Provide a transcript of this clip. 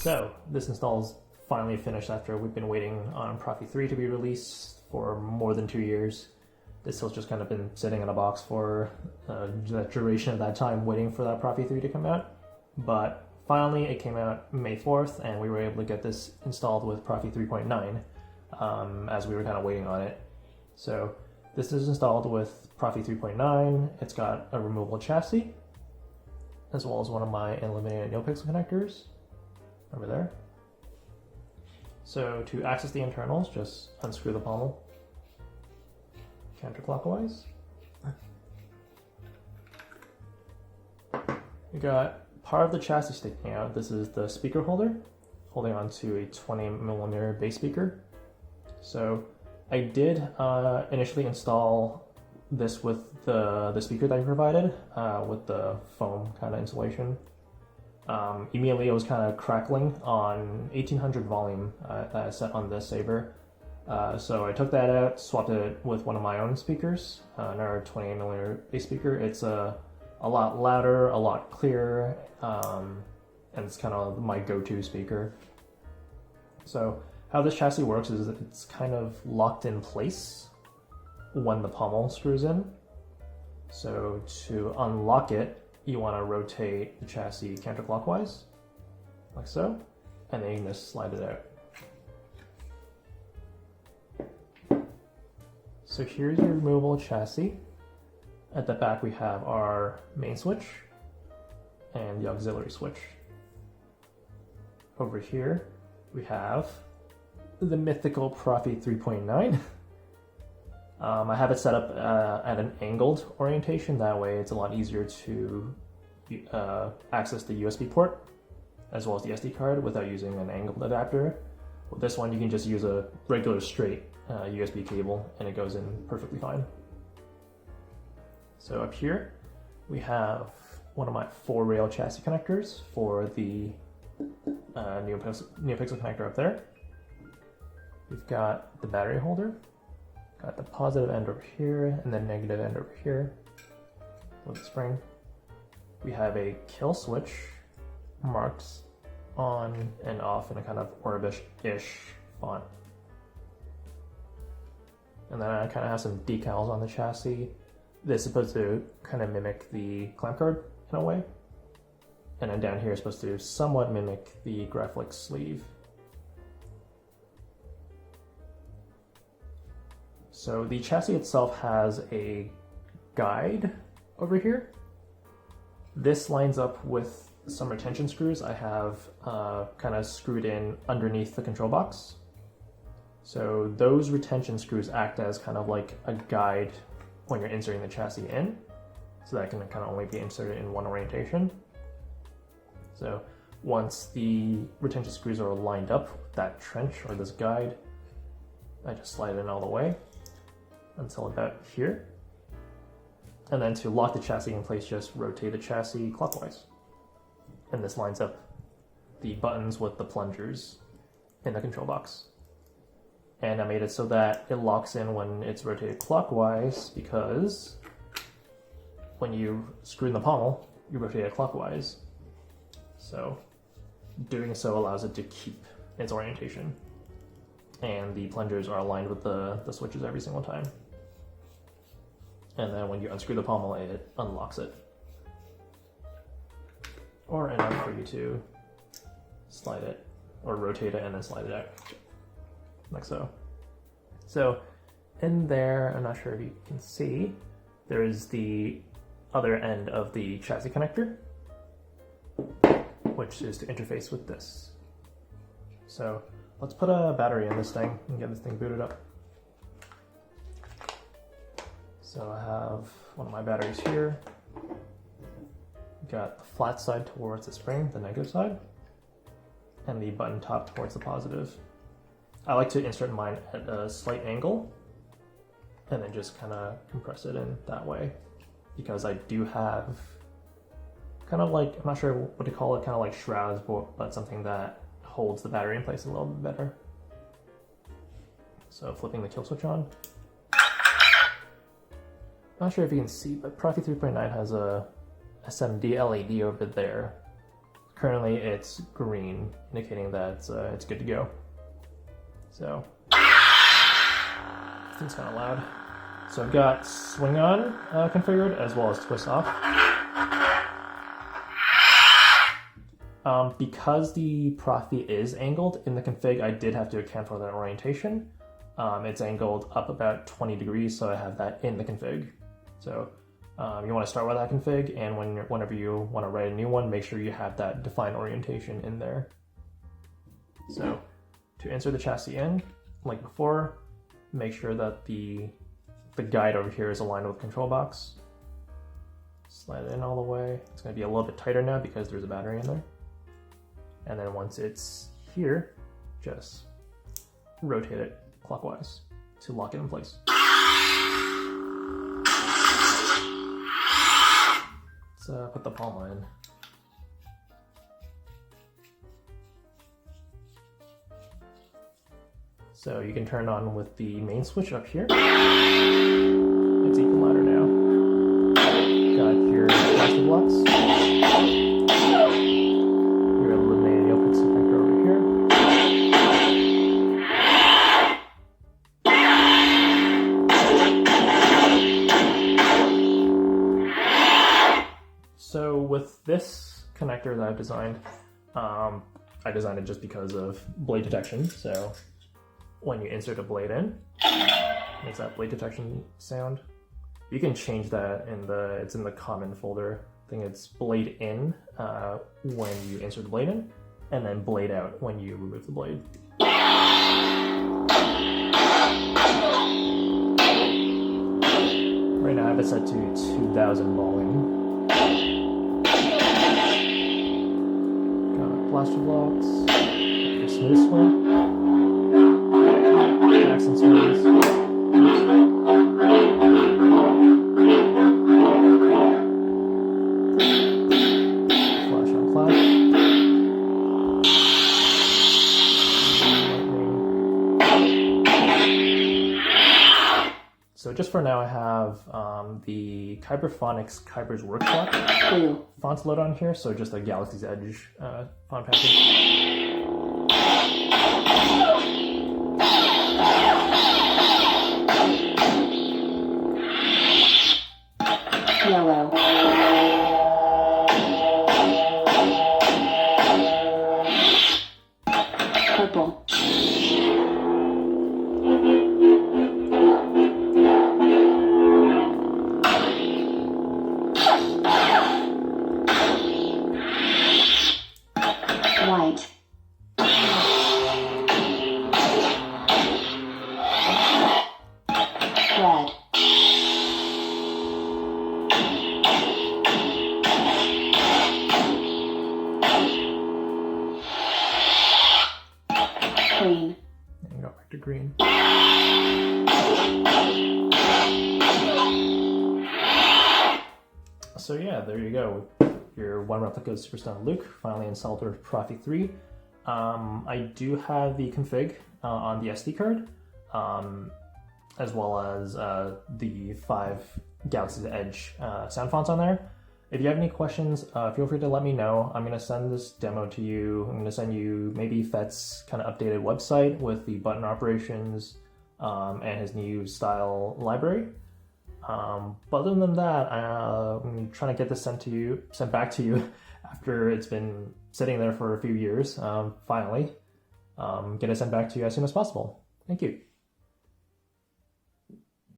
So this install is finally finished after we've been waiting on Proffie 3 to be released for more than 2 years. This has just kind of been sitting in a box for the duration of that time waiting for that Proffie 3 to come out. But finally it came out May 4th and we were able to get this installed with Proffie 3.9 as we were kind of waiting on it. So this is installed with Proffie 3.9. It's got a removable chassis as well as one of my eliminated NeoPixel connectors over there. So to access the internals, just unscrew the pommel counterclockwise. We got part of the chassis sticking out. This is the speaker holder holding onto a 20mm bass speaker. So I did initially install this with the speaker that I provided with the foam kind of insulation. Immediately it was kind of crackling on 1800 volume that I set on this saber. So I took that out, swapped it with one of my own speakers, another 20mm bass speaker. It's a lot louder, a lot clearer, and it's kind of my go-to speaker. So how this chassis works is it's kind of locked in place when the pommel screws in. So to unlock it, you want to rotate the chassis counterclockwise, like so, and then you can just slide it out. So here's your removable chassis. At the back we have our main switch and the auxiliary switch. Over here we have the mythical Proffie 3.9. I have it set up at an angled orientation, that way it's a lot easier to access the USB port as well as the SD card without using an angled adapter. With this one you can just use a regular straight USB cable and it goes in perfectly fine. So up here we have one of my 4-rail chassis connectors for the NeoPixel connector up there. We've got the battery holder. Got the positive end over here and the negative end over here with the spring. We have a kill switch marked on and off in a kind of Orbish-ish font. And then I kind of have some decals on the chassis. This is supposed to kind of mimic the clamp card in a way. And then down here is supposed to somewhat mimic the Graphics sleeve. So the chassis itself has a guide over here. This lines up with some retention screws I have kind of screwed in underneath the control box. So those retention screws act as kind of like a guide when you're inserting the chassis in. So that can kind of only be inserted in one orientation. So once the retention screws are lined up with that trench or this guide, I just slide it in all the way until about here. And then to lock the chassis in place, just rotate the chassis clockwise. And this lines up the buttons with the plungers in the control box. And I made it so that it locks in when it's rotated clockwise, because when you screw in the pommel, you rotate it clockwise. So doing so allows it to keep its orientation. And the plungers are aligned with the switches every single time. And then when you unscrew the pommel, it unlocks it. Or enough for you to slide it, or rotate it and then slide it out, like so. So in there, I'm not sure if you can see, there is the other end of the chassis connector, which is to interface with this. So let's put a battery in this thing and get this thing booted up. So I have one of my batteries here. Got the flat side towards the spring, the negative side, and the button top towards the positive. I like to insert mine at a slight angle and then just kind of compress it in that way, because I do have kind of like, I'm not sure what to call it, kind of like shrouds, but something that holds the battery in place a little bit better. So flipping the kill switch on. Not sure if you can see, but Proffie 3.9 has a SMD LED over there currently it's green, indicating that it's good to go. So, it's kind of loud. So I've got swing on configured as well as twist off. Because the Proffie is angled in the config, I did have to account for that orientation. It's angled up about 20 degrees, so I have that in the config. So you want to start with that config, and whenever you want to write a new one, make sure you have that defined orientation in there. So to insert the chassis in, like before, make sure that the guide over here is aligned with the control box. Slide it in all the way. It's going to be a little bit tighter now because there's a battery in there. And then once it's here, just rotate it clockwise to lock it in place. Let's put the pommel in. So you can turn on with the main switch up here. It's even louder now. Got your plastic blocks. Your illuminated output connector over here. So with this connector that I've designed, I designed it just because of blade detection. So when you insert a blade in, it makes that blade detection sound. You can change that it's in the common folder. I think it's blade in when you insert the blade in, and then blade out when you remove the blade. Right now I have it set to 2000 volume. Got blaster blocks, your smooth swing. Accent swings. Flash on flash. So just for now I have the Kyberphonics Kyber's Workshop fonts load on here, so just a Galaxy's Edge font package. Yellow. Purple. White. Red. Green. And go back to green. So yeah, there you go. Your OneReplicas Super Stunt Luke finally installed with Proffie 3. I do have the config on the SD card, as well as the 5 Galaxy's Edge sound fonts on there. If you have any questions, feel free to let me know. I'm going to send this demo to you. I'm going to send you maybe Fett's kind of updated website with the button operations and his new style library. But other than that, I'm trying to get this sent back to you after it's been sitting there for a few years. Finally, get it sent back to you as soon as possible. Thank you.